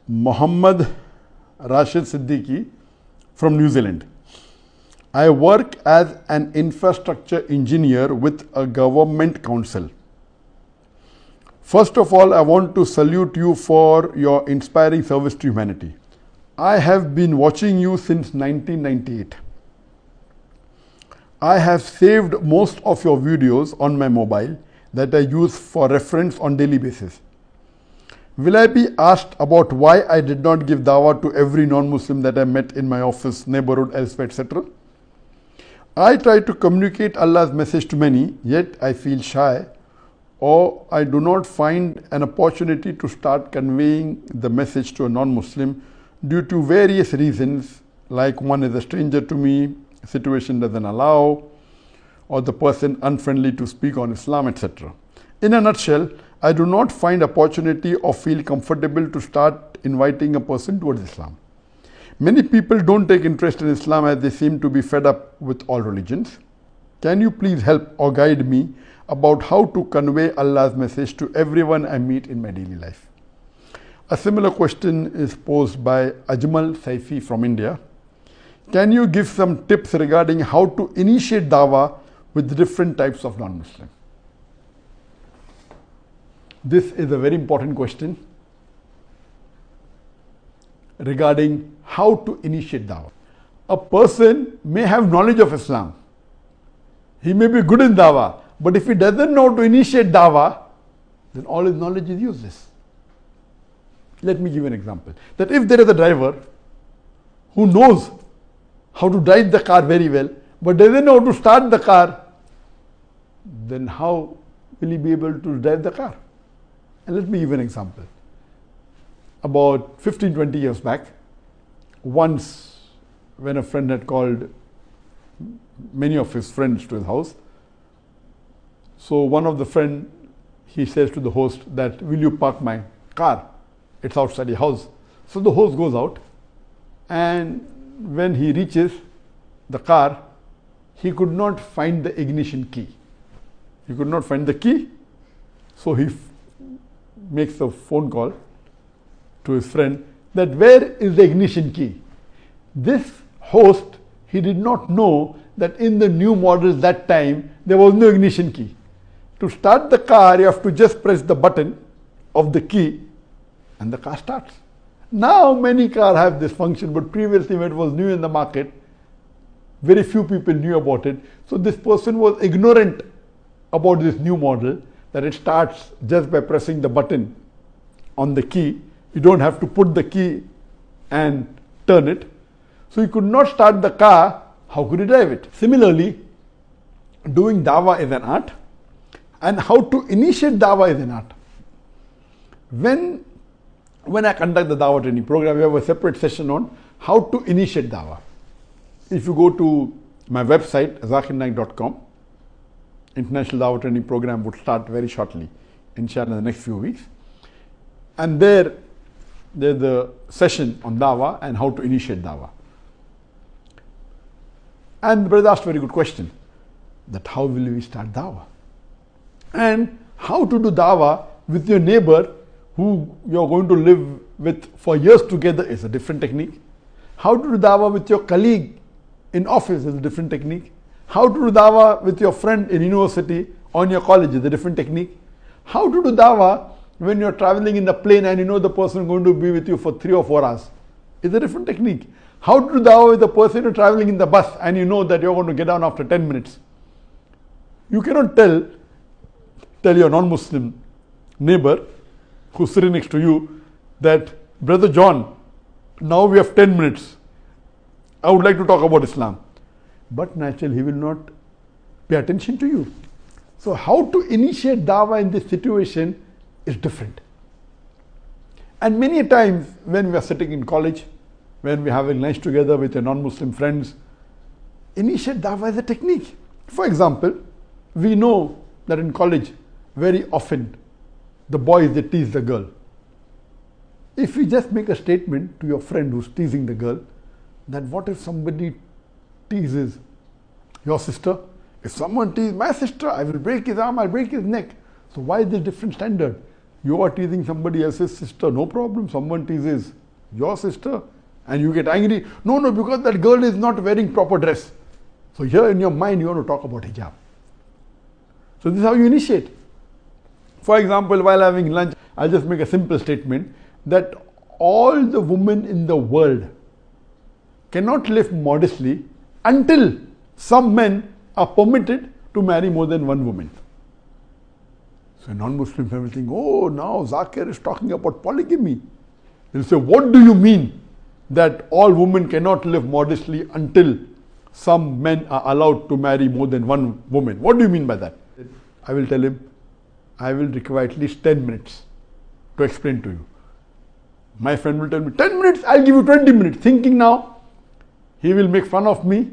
Muhammad Rashid Siddiqui from New Zealand. I work as an infrastructure engineer with a government council. First of all, I want to salute you for your inspiring service to humanity. I have been watching you since 1998. I have saved most of your videos on my mobile that I use for reference on daily basis. Will I be asked about why I did not give dawah to every non-Muslim that I met in my office, neighborhood, elsewhere, etc.? I try to communicate Allah's message to many, yet I feel shy, or I do not find an opportunity to start conveying the message to a non-Muslim due to various reasons, like one is a stranger to me, situation doesn't allow, or the person unfriendly to speak on Islam, etc. In a nutshell, I do not find opportunity or feel comfortable to start inviting a person towards Islam. Many people don't take interest in Islam as they seem to be fed up with all religions. Can you please help or guide me about how to convey Allah's message to everyone I meet in my daily life? A similar question is posed by Ajmal Saifi from India. Can you give some tips regarding how to initiate dawah with different types of non-Muslim? This is a very important question regarding how to initiate dawah. A person may have knowledge of Islam. He may be good in dawah, but if he doesn't know how to initiate dawah, then all his knowledge is useless. Let me give an example. That if there is a driver who knows how to drive the car very well, but doesn't know how to start the car, then how will he be able to drive the car? And let me give an example. About 15-20 years back, once when a friend had called many of his friends to his house, so one of the friend, he says to the host that, will you park my car? It's outside your house. So the host goes out, and when he reaches the car, he could not find the ignition key. He could not find the key, so he makes a phone call to his friend that where is the ignition key? This host, he did not know that in the new models that time there was no ignition key. To start the car, you have to just press the button of the key and the car starts. Now many cars have this function, but previously when it was new in the market, very few people knew about it. So this person was ignorant about this new model, that it starts just by pressing the button on the key. You don't have to put the key and turn it. So he could not start the car. How could he drive it? Similarly, doing dawah is an art, and how to initiate dawah is an art. When I conduct the dawah training program, we have a separate session on how to initiate dawah. If you go to my website, zakirnaik.com, International Dawah Training Program would start very shortly, inshallah, in the next few weeks. And there's a session on dawah and how to initiate dawah. And the brother asked a very good question, that how will we start dawah? And how to do dawah with your neighbor who you're going to live with for years together is a different technique. How to do dawah with your colleague in office is a different technique. How to do dawah with your friend in university or in your college is a different technique. How to do dawah when you're traveling in the plane and you know the person going to be with you for 3 or 4 hours is a different technique. How to do dawah with the person you're traveling in the bus and you know that you're going to get down after 10 minutes. You cannot tell your non-Muslim neighbor who's sitting next to you that, Brother John, now we have 10 minutes. I would like to talk about Islam. But naturally, he will not pay attention to you. So how to initiate dawah in this situation is different. And many times when we are sitting in college, when we are having lunch together with your non-Muslim friends, initiate dawah is a technique. For example, we know that in college, very often, the boys, they tease the girl. If you just make a statement to your friend who's teasing the girl, that what if somebody teases your sister? If someone teases my sister, I will break his arm, I'll break his neck. So why is this different standard? You are teasing somebody else's sister, no problem. Someone teases your sister and you get angry. No, because that girl is not wearing proper dress. So here in your mind you want to talk about hijab. So this is how you initiate. For example, while having lunch, I'll just make a simple statement that all the women in the world cannot live modestly until some men are permitted to marry more than one woman. So non-Muslims will think, oh, now Zakir is talking about polygamy. They'll say, what do you mean that all women cannot live modestly until some men are allowed to marry more than one woman? What do you mean by that? I will tell him, I will require at least 10 minutes to explain to you. My friend will tell me, 10 minutes, I'll give you 20 minutes. Thinking now, he will make fun of me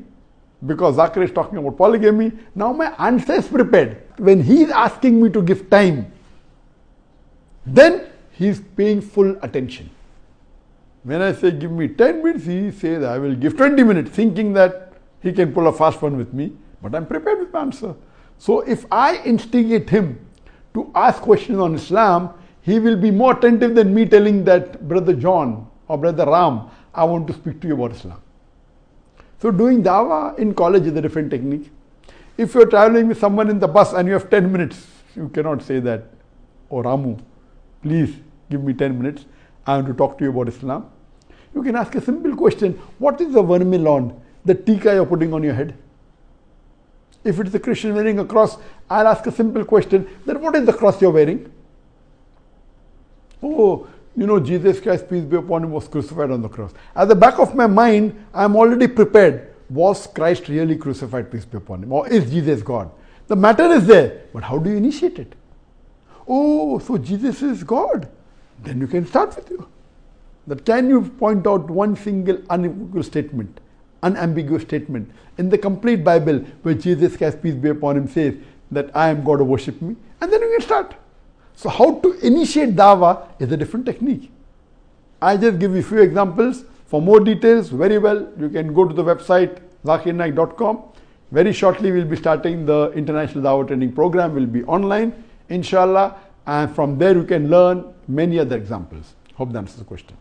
because Zakir is talking about polygamy. Now my answer is prepared. When he is asking me to give time, then he is paying full attention. When I say give me 10 minutes, he says I will give 20 minutes, thinking that he can pull a fast one with me, but I'm prepared with my answer. So if I instigate him to ask questions on Islam, he will be more attentive than me telling that Brother John or Brother Ram, I want to speak to you about Islam. So doing dawah in college is a different technique. If you're traveling with someone in the bus and you have 10 minutes, you cannot say that, oh Ramu, please give me 10 minutes, I want to talk to you about Islam. You can ask a simple question, what is the vermilion, the tika you're putting on your head? If it's a Christian wearing a cross, I'll ask a simple question, then what is the cross you're wearing? Oh, Jesus Christ, peace be upon him, was crucified on the cross. At the back of my mind, I'm already prepared. Was Christ really crucified, peace be upon him? Or is Jesus God? The matter is there, but how do you initiate it? Oh, so Jesus is God. Then you can start with you. That can you point out one single unambiguous statement in the complete Bible where Jesus Christ, peace be upon him, says that I am God, worship me, and then you can start. So how to initiate dawah is a different technique. I just give you a few examples. For more details, very well, you can go to the website zakirnaik.com. Very shortly we'll be starting the International Dawah Training Program, will be online, inshallah, and from there you can learn many other examples. Hope that answers the question.